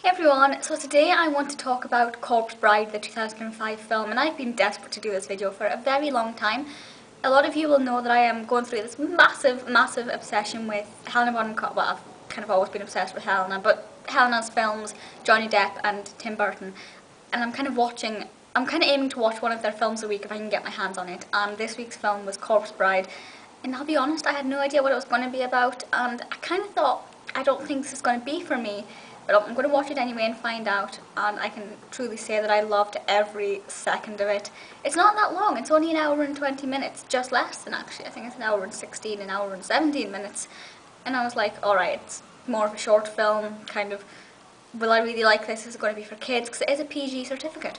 Hey everyone, so today I want to talk about Corpse Bride, the 2005 film, and I've been desperate to do this video for a very long time. A lot of you will know that I am going through this massive obsession with Helena Bonham Carter. Well, I've kind of always been obsessed with Helena, but Helena's films, Johnny Depp and Tim Burton, and I'm kind of aiming to watch one of their films a week if I can get my hands on it, and this week's film was Corpse Bride, and I'll be honest, I had no idea what it was going to be about, and I kind of thought, I don't think this is going to be for me. But I'm going to watch it anyway and find out, and I can truly say that I loved every second of it. It's not that long, it's only an hour and 20 minutes, just less than actually. I think it's an hour and 16, an hour and 17 minutes. And I was like, alright, it's more of a short film, kind of, will I really like this? Is it going to be for kids? Because it is a PG certificate.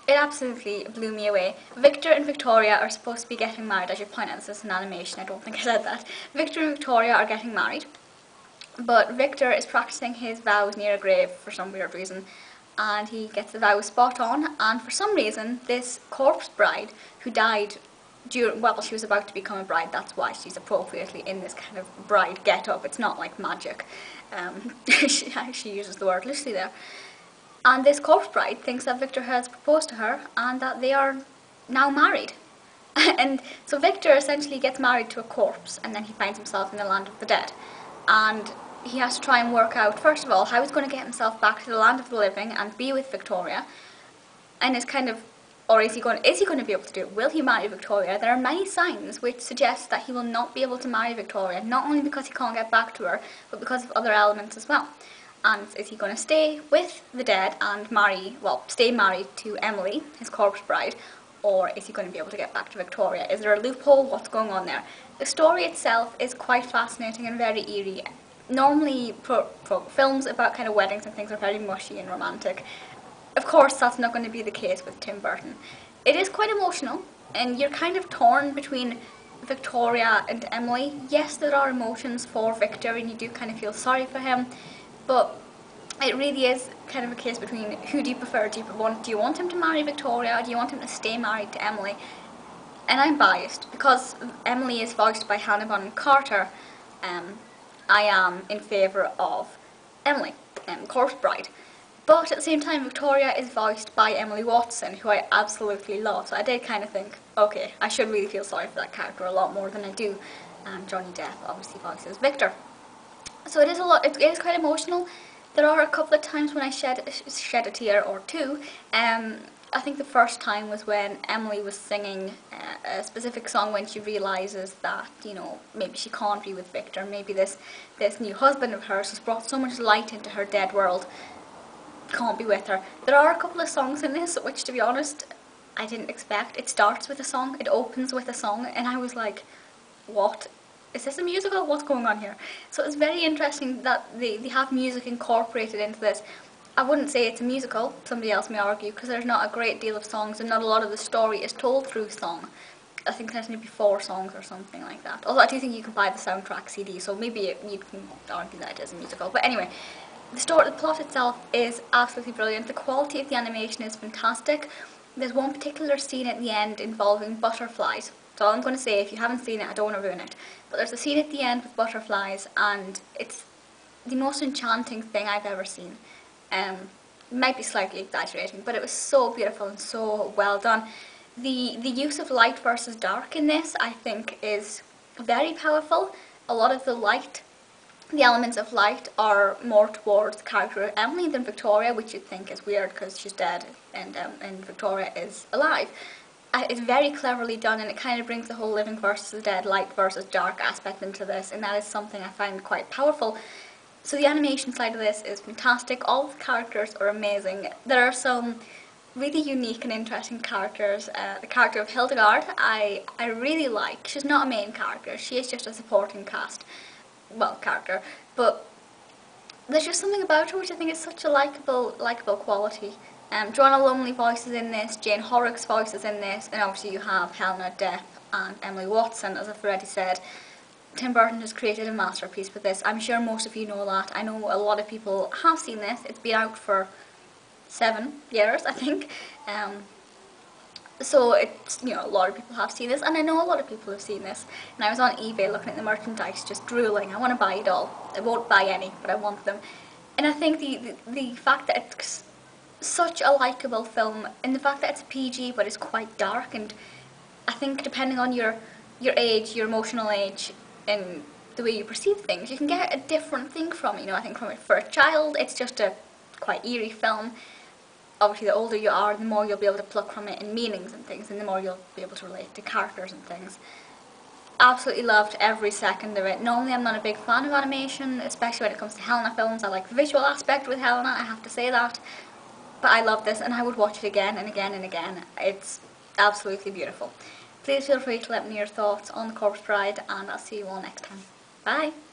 It absolutely blew me away. Victor and Victoria are supposed to be getting married. I should point out this is an animation, I don't think I said that. Victor and Victoria are getting married. But Victor is practicing his vows near a grave for some weird reason, and he gets the vows spot on, and for some reason this corpse bride who died well, she was about to become a bride, that's why she's appropriately in this kind of bride get-up. It's not like magic. She actually uses the word loosely there. And this corpse bride thinks that Victor has proposed to her and that they are now married. And so Victor essentially gets married to a corpse, and then he finds himself in the land of the dead. And he has to try and work out, first of all, how he's going to get himself back to the land of the living and be with Victoria. And it's kind of, or is he going to be able to do it? Will he marry Victoria? There are many signs which suggest that he will not be able to marry Victoria, not only because he can't get back to her, but because of other elements as well. And is he going to stay with the dead and stay married to Emily, his corpse bride, or is he going to be able to get back to Victoria? Is there a loophole? What's going on there? The story itself is quite fascinating and very eerie. Normally, films about kind of weddings and things are very mushy and romantic. Of course, that's not going to be the case with Tim Burton. It is quite emotional, and you're kind of torn between Victoria and Emily. Yes, there are emotions for Victor, and you do kind of feel sorry for him, but it really is kind of a case between who do you prefer? Do you want him to marry Victoria, or do you want him to stay married to Emily? And I'm biased, because Emily is voiced by Helena Bonham Carter. I am in favour of Emily, Corpse Bride. But at the same time, Victoria is voiced by Emily Watson, who I absolutely love. So I did kind of think, okay, I should really feel sorry for that character a lot more than I do. Johnny Depp obviously voices Victor. So it is quite emotional. There are a couple of times when I shed a tear or two. I think the first time was when Emily was singing a specific song when she realises that, you know, maybe she can't be with Victor, maybe this new husband of hers has brought so much light into her dead world, can't be with her. There are a couple of songs in this which, to be honest, I didn't expect. It starts with a song, it opens with a song, and I was like, what? Is this a musical? What's going on here? So it's very interesting that they have music incorporated into this. I wouldn't say it's a musical, somebody else may argue, because there's not a great deal of songs and not a lot of the story is told through song. I think there's maybe 4 songs or something like that. Although I do think you can buy the soundtrack CD, so maybe you can argue that it is a musical. But anyway, the plot itself is absolutely brilliant. The quality of the animation is fantastic. There's one particular scene at the end involving butterflies. So all I'm going to say, if you haven't seen it, I don't want to ruin it. But there's a scene at the end with butterflies, and it's the most enchanting thing I've ever seen. Might be slightly exaggerating, but it was so beautiful and so well done. The use of light versus dark in this, I think, is very powerful. A lot of the elements of light are more towards the character of Emily than Victoria, which you'd think is weird because she's dead and Victoria is alive. It's very cleverly done, and it kind of brings the whole living versus the dead, light versus dark aspect into this, and that is something I find quite powerful. So the animation side of this is fantastic. All the characters are amazing. There are some really unique and interesting characters. The character of Hildegard, I really like. She's not a main character. She is just a supporting character. But there's just something about her which I think is such a likeable quality. Joanna Lumley voices in this, Jane Horrocks voices in this, and obviously you have Helena Depp and Emily Watson, as I've already said. Tim Burton has created a masterpiece with this. I'm sure most of you know that. I know a lot of people have seen this. It's been out for 7 years, I think. So it's, you know, a lot of people have seen this, and I know a lot of people have seen this. And I was on eBay looking at the merchandise, just drooling. I want to buy it all. I won't buy any, but I want them. And I think the fact that it's such a likeable film, and the fact that it's PG but it's quite dark, and I think depending on your age, your emotional age, and the way you perceive things, you can get a different thing from it. You know, I think for a child, it's just a quite eerie film. Obviously, the older you are, the more you'll be able to pluck from it in meanings and things, and the more you'll be able to relate to characters and things. Absolutely loved every second of it. Normally I'm not a big fan of animation, especially when it comes to Helena films. I like the visual aspect with Helena, I have to say that. But I love this and I would watch it again and again and again. It's absolutely beautiful. Please feel free to let me know your thoughts on The Corpse Bride, and I'll see you all next time. Bye!